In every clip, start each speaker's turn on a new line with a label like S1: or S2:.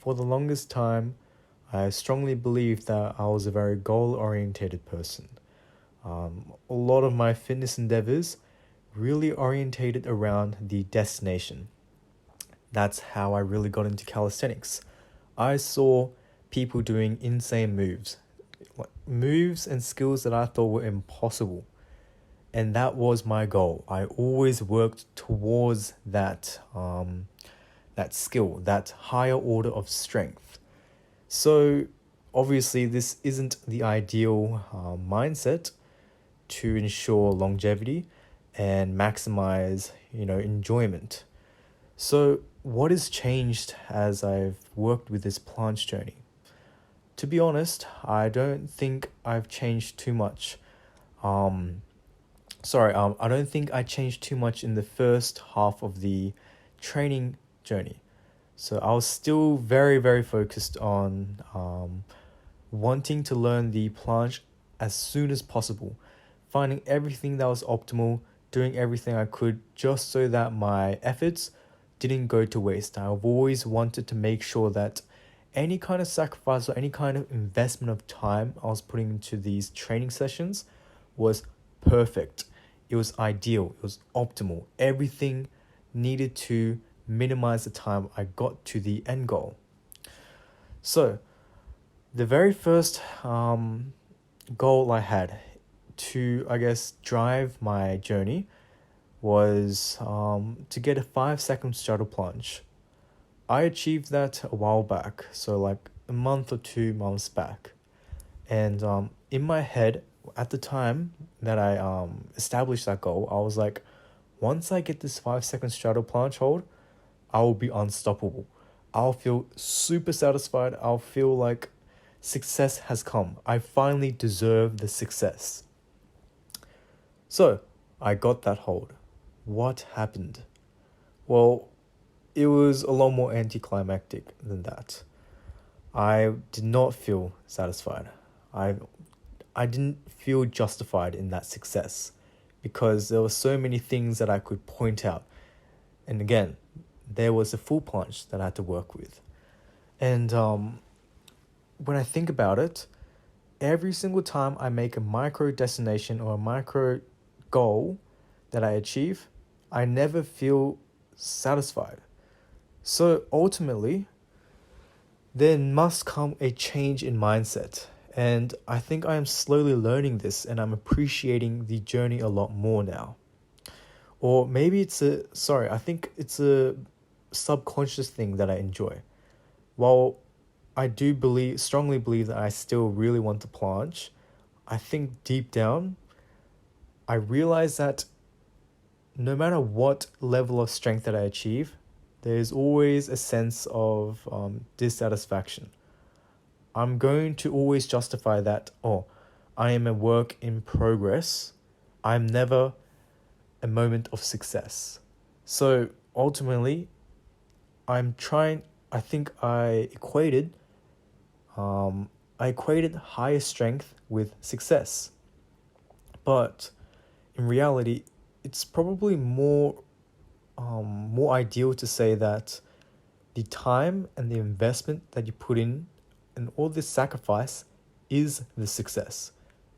S1: for the longest time, I strongly believed that I was a very goal-orientated person. A lot of my fitness endeavors really orientated around the destination. That's how I really got into calisthenics. I saw people doing insane moves, like moves and skills that I thought were impossible. And that was my goal. I always worked towards that skill, that higher order of strength. So obviously this isn't the ideal mindset to ensure longevity and maximize, enjoyment. So what has changed as I've worked with this planche journey? To be honest, I don't think I've changed too much. I don't think I changed too much in the first half of the training journey. So I was still very, very focused on wanting to learn the planche as soon as possible, finding everything that was optimal, doing everything I could just so that my efforts didn't go to waste. I've always wanted to make sure that any kind of sacrifice or any kind of investment of time I was putting into these training sessions was perfect. It was ideal. It was optimal. Everything needed to minimize the time I got to the end goal. So, the very first goal I had to, drive my journey was to get a 5-second straddle plunge. I achieved that a while back, so like a month or 2 months back. And in my head, at the time that I established that goal, I was like, once I get this 5-second straddle planche hold, I will be unstoppable. I'll feel super satisfied. I'll feel like success has come. I finally deserve the success. So I got that hold. What happened? Well, it was a lot more anticlimactic than that. I did not feel satisfied. I didn't feel justified in that success because there were so many things that I could point out. And again, there was a full planche that I had to work with. And when I think about it, every single time I make a micro destination or a micro goal that I achieve, I never feel satisfied. So ultimately, there must come a change in mindset. And I think I am slowly learning this and I'm appreciating the journey a lot more now. Or maybe I think it's a subconscious thing that I enjoy. While I strongly believe that I still really want to planche, I think deep down, I realize that no matter what level of strength that I achieve, there's always a sense of dissatisfaction. I'm going to always justify that, I am a work in progress. I'm never a moment of success. So ultimately, I think I equated higher strength with success. But in reality, it's probably more ideal to say that the time and the investment that you put in and all this sacrifice is the success.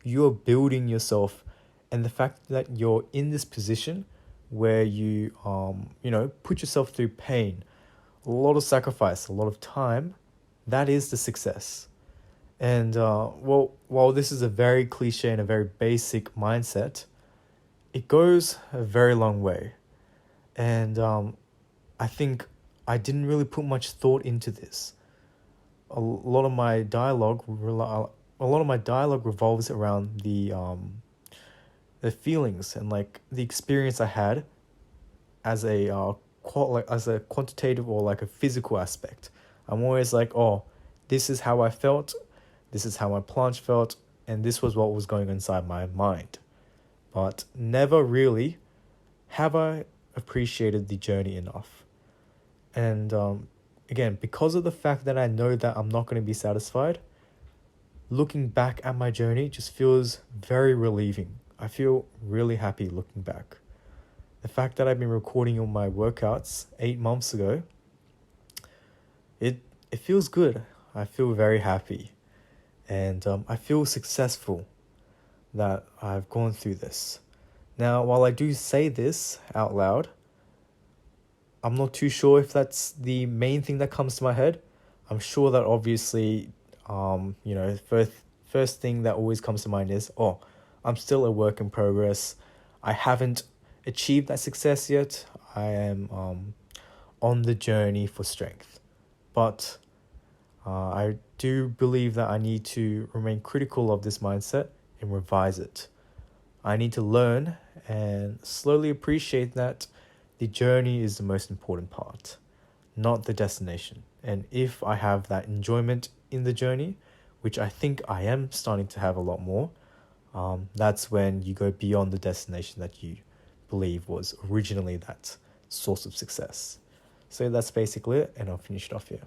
S1: You're building yourself, and the fact that you're in this position where you put yourself through pain, a lot of sacrifice, a lot of time, that is the success. And while this is a very cliche and a very basic mindset, it goes a very long way. And I think I didn't really put much thought into this. A lot of my dialogue revolves around the feelings and like the experience I had as a quantitative or like a physical aspect. I'm always like, this is how I felt, this is how my planche felt, and this was what was going inside my mind. But never really have I appreciated the journey enough. And again, because of the fact that I know that I'm not going to be satisfied, looking back at my journey just feels very relieving. I feel really happy looking back. The fact that I've been recording all my workouts 8 months ago, it feels good. I feel very happy, and I feel successful that I've gone through this. Now, while I do say this out loud, I'm not too sure if that's the main thing that comes to my head. I'm sure that obviously, first thing that always comes to mind is, oh, I'm still a work in progress. I haven't achieved that success yet. I am on the journey for strength. But I do believe that I need to remain critical of this mindset and revise it. I need to learn and slowly appreciate that the journey is the most important part, not the destination. And if I have that enjoyment in the journey, which I think I am starting to have a lot more, that's when you go beyond the destination that you believe was originally that source of success. So that's basically it, and I'll finish it off here.